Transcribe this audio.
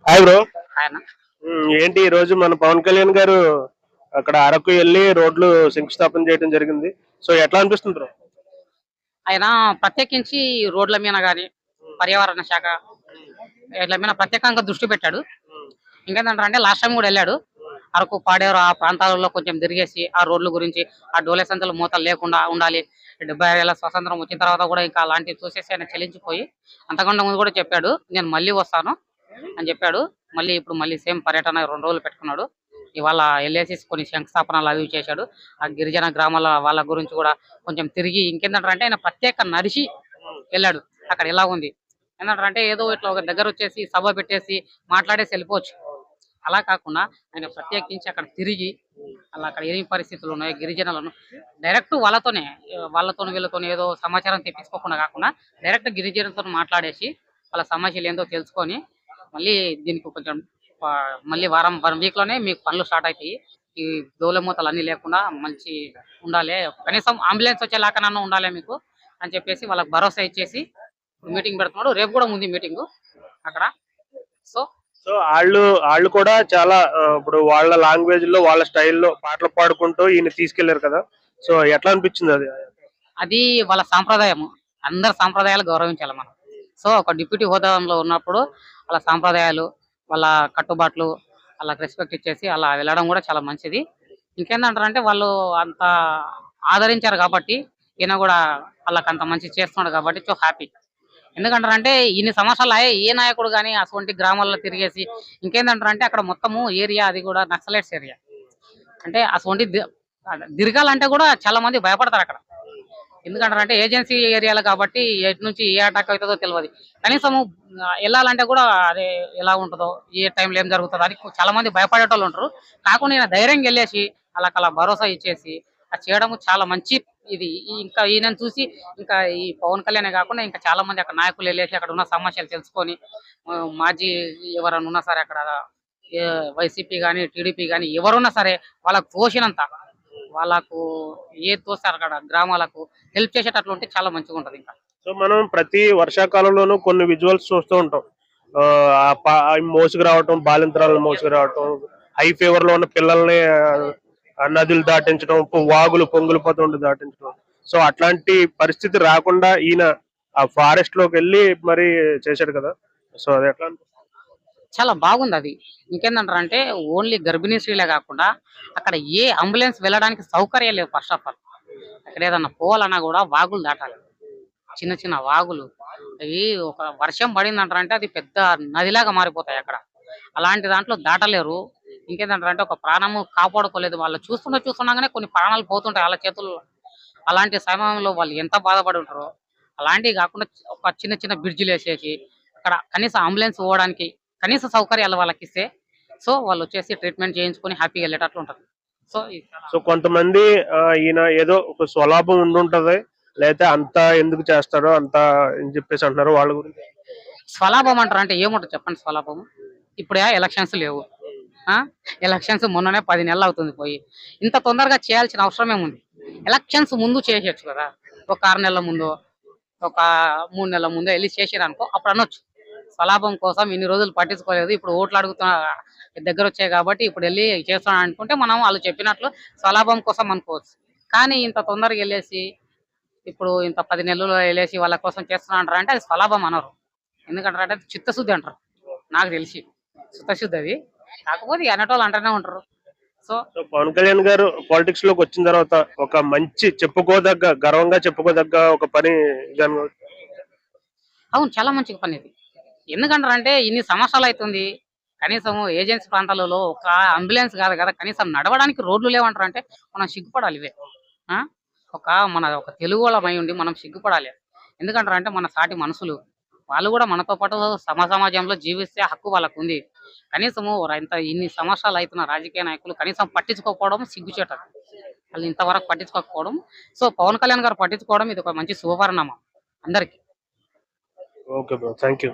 Hi bro. ఆయన ఏంటి ఈ రోజు మన పవన్ కళ్యాణ్ గారు అక్కడ అరకు వెళ్ళి రోడ్లు శంకుస్థాపన చేయడం జరిగింది. సో ఎట్లా అనిపిస్తుంది బ్రో? ఆయన ప్రత్యేకించి రోడ్ల మీద గాని పర్యావరణ శాఖ ఇట్ల మీద ప్రత్యేకంగా దృష్టి పెట్టాడు. ఇంకేంటంటే లాస్ట్ టైం కూడా వెళ్ళాడు. అరకు పాడేరు ఆ ప్రాంతాలలో కొంచెం తిరిగేసి ఆ రోడ్ల గురించి ఆ డోలే సంచుల మూతలు లేకుండా ఉండాలి. 76 ఏళ్ల స్వాతంత్రం వచ్చిన తర్వాత కూడా ఇంకా అలాంటివి చూసేసి ఆయన చెల్లించిపోయి అంతకంటే ముందు కూడా చెప్పాడు, నేను మళ్ళీ వస్తాను అని చెప్పాడు. ఇప్పుడు సేమ్ పర్యటన 2 రోజులు పెట్టుకున్నాడు. ఇవాళ వెళ్ళేసి కొన్ని శంకుస్థాపనలు అవి చేశాడు. ఆ గిరిజన గ్రామాల వాళ్ళ గురించి కూడా కొంచెం తిరిగి ఇంకేంటంటే ఆయన ప్రత్యేక నడిచి వెళ్ళాడు. అక్కడ ఎలా ఉంది ఏంటంటే ఏదో ఇట్లా ఒక దగ్గర వచ్చేసి సభ పెట్టేసి మాట్లాడేసి వెళ్ళిపోవచ్చు. అలా కాకుండా ఆయన ప్రత్యేకించి అక్కడ తిరిగి అలా అక్కడ ఏం పరిస్థితులు ఉన్నాయో గిరిజనులను డైరెక్ట్ వాళ్ళతో వీళ్ళతో ఏదో సమాచారం తెప్పించుకోకుండా కాకుండా డైరెక్ట్ గిరిజనులతో మాట్లాడేసి వాళ్ళ సమస్యలు ఏందో తెలుసుకొని మళ్ళీ దీనికి కొంచెం మళ్ళీ వన్ వీక్ లోనే మీకు పనులు స్టార్ట్ అవుతాయి. ఈ దోలమూతలు అన్ని లేకుండా మంచి ఉండాలి, కనీసం అంబులెన్స్ వచ్చేలాకనన్నా ఉండాలి మీకు అని చెప్పేసి వాళ్ళకి భరోసా ఇచ్చేసి మీటింగ్ పెడుతున్నాడు. రేపు కూడా ఉంది మీటింగ్ అక్కడ. సో సో వాళ్ళు కూడా చాలా ఇప్పుడు వాళ్ళ లాంగ్వేజ్ లో వాళ్ళ స్టైల్లో పాటలు పాడుకుంటూ ఈయన తీసుకెళ్లారు కదా. సో ఎట్లా అనిపించింది అది? అది వాళ్ళ సాంప్రదాయము. అందరి సాంప్రదాయాలు గౌరవించాలి మనం. సో ఒక డిప్యూటీ హోదాలో ఉన్నప్పుడు వాళ్ళ సాంప్రదాయాలు, వాళ్ళ కట్టుబాట్లు వాళ్ళకి రెస్పెక్ట్ ఇచ్చేసి అలా వెళ్ళడం కూడా చాలా మంచిది. ఇంకేంటంటారంటే వాళ్ళు అంత ఆదరించారు కాబట్టి ఈయన కూడా వాళ్ళకి అంత మంచి చేస్తున్నాడు కాబట్టి సో హ్యాపీ. ఎందుకంటారంటే ఇన్ని సంవత్సరాలు ఏ నాయకుడు కానీ అటువంటి గ్రామాల్లో తిరిగేసి ఇంకేంటంటారంటే అక్కడ మొత్తము ఏరియా అది కూడా నక్సలైట్స్ ఏరియా. అంటే అటువంటి తిరగాలంటే కూడా చాలా మంది భయపడతారు అక్కడ. ఎందుకంటారంటే ఏజెన్సీ ఏరియాలు కాబట్టి ఎటు నుంచి ఏ అటాక్ అవుతుందో తెలియదు. కనీసము వెళ్ళాలంటే కూడా అదే ఎలా ఉంటుందో ఏ టైంలో ఏం జరుగుతుందో అని చాలా మంది భయపడేటోళ్ళు ఉంటారు. కాకుండా ఈయన ధైర్యంగా వెళ్ళేసి అలా భరోసా ఇచ్చేసి అది చేయడం చాలా మంచి. ఇది ఇంకా ఈయనను చూసి ఇంకా ఈ పవన్ కళ్యాణ్ కాకుండా ఇంకా చాలా మంది అక్కడ నాయకులు వెళ్ళేసి అక్కడ ఉన్న సమస్యలు తెలుసుకొని మాజీ ఎవరైనా ఉన్నా సరే అక్కడ వైసీపీ కానీ టీడీపీ కానీ ఎవరున్నా సరే వాళ్ళకు తోసినంత వాళ్ళకు ఏది తోస్తారు అక్కడ గ్రామాలకు హెల్ప్ చేసేటట్లు ఉంటే చాలా మంచిగా ఉంటది. ఇంకా సో మనం ప్రతి వర్షాకాలంలోనూ కొన్ని విజువల్స్ చూస్తూ ఉంటాం. మోసుకు రావటం, బాలింతరాలను మోసుకు రావటం, హై ఫీవర్ లో ఉన్న పిల్లల్ని నదులు దాటించడం, వాగులు పొంగులు దాటించడం. సో అట్లాంటి పరిస్థితి రాకుండా ఈయన ఆ ఫారెస్ట్ లోకి వెళ్ళి మరి చేశాడు కదా. సో అది ఎట్లా? చాలా బాగుంది అది. ఇంకేంటంటారంటే ఓన్లీ గర్భిణీ స్త్రీలే కాకుండా అక్కడ ఏ అంబులెన్స్ వెళ్ళడానికి సౌకర్యం లేవు. ఫస్ట్ ఆఫ్ ఆల్ అక్కడ ఏదన్నా పోవాలన్నా కూడా వాగులు దాటాలి. చిన్న చిన్న వాగులు అవి ఒక వర్షం పడిందంటారంటే అది పెద్ద నదిలాగా మారిపోతాయి అక్కడ. అలాంటి దాంట్లో దాటలేరు. ఇంకేంటంటారంటే ఒక ప్రాణము కాపాడుకోలేదు. వాళ్ళు చూస్తుండగానే కొన్ని ప్రాణాలు పోతుంటాయి వాళ్ళ చేతుల్లో. అలాంటి సమయంలో వాళ్ళు ఎంత బాధపడి ఉంటారో. అలాంటివి కాకుండా ఒక చిన్న చిన్న బ్రిడ్జిలు వేసేసి అక్కడ కనీసం అంబులెన్స్ పోవడానికి కనీస సౌకర్యాలు వాళ్ళకి ఇస్తే సో వాళ్ళు వచ్చేసి ట్రీట్మెంట్ చేయించుకొని హ్యాపీగా వెళ్ళేటట్లు ఉంటుంది. సో సో కొంతమంది ఈయన ఏదో ఒక స్వలాభం ఉండుంటది, లేకపోతే అంత ఎందుకు చేస్తారో అంత అని చెప్పేసి అంటున్నారు వాళ్ళ గురించి. స్వలాభం అంటారు అంటే ఏముంటుంది చెప్పండి. స్వలాభం ఇప్పుడే ఎలక్షన్స్ లేవు. ఎలక్షన్స్ మొన్ననే 10 నెలలు అవుతుంది పోయి. ఇంత తొందరగా చేయాల్సిన అవసరం ఏముంది? ఎలక్షన్స్ ముందు చేసేయచ్చు కదా. ఒక 6 నెలల ముందు, ఒక 3 నెలల ముందు వెళ్ళి చేసిరనుకో అప్పుడు అనొచ్చు స్వలాభం కోసం ఇన్ని రోజులు పట్టించుకోలేదు, ఇప్పుడు ఓట్లు అడుగుతున్న దగ్గర వచ్చాయి కాబట్టి ఇప్పుడు వెళ్ళి చేస్తున్నాను అనుకుంటే మనం వాళ్ళు చెప్పినట్లు స్వలాభం కోసం అనుకోవచ్చు. కానీ ఇంత తొందరగా వెళ్ళేసి ఇప్పుడు ఇంత 10 నెలలు వెళ్ళేసి వాళ్ళ కోసం చేస్తున్నా అంటారు అంటే అది స్వలాభం అనరు. ఎందుకంటారంటే అది చిత్తశుద్ధి అంటారు. నాకు తెలిసి చిత్తశుద్ధి అది. కాకపోతే అనేటోళ్ళు అంటూనే ఉంటారు. సో పవన్ కళ్యాణ్ గారు పాలిటిక్స్ లోకి వచ్చిన తర్వాత ఒక మంచి గర్వంగా చెప్పుకోదగ్గ ఒక పని అవును, చాలా మంచి పని ఇది. ఎందుకంటారంటే ఇన్ని సంవత్సరాలు అవుతుంది కనీసం ఏజెన్సీ ప్రాంతాలలో ఒక అంబులెన్స్ కాదు కదా, కనీసం నడవడానికి రోడ్లు లేవంటారు అంటే మనం సిగ్గుపడాలి. ఇవే ఒక తెలుగు వాళ్ళమై ఉండి మనం సిగ్గుపడాలి. ఎందుకంటారంటే మన సాటి మనుషులు వాళ్ళు కూడా మనతో పాటు సమాజంలో జీవిస్తే హక్కు వాళ్ళకు ఉంది. కనీసము ఇన్ని సంవత్సరాలు అవుతున్న రాజకీయ నాయకులు కనీసం పట్టించుకోకపోవడం సిగ్గుచేట. వాళ్ళు ఇంతవరకు పట్టించుకోకపోవడం. సో పవన్ కళ్యాణ్ గారు పట్టించుకోవడం ఇది ఒక మంచి శుభపరిణామం అందరికి. Okay bro, thank you.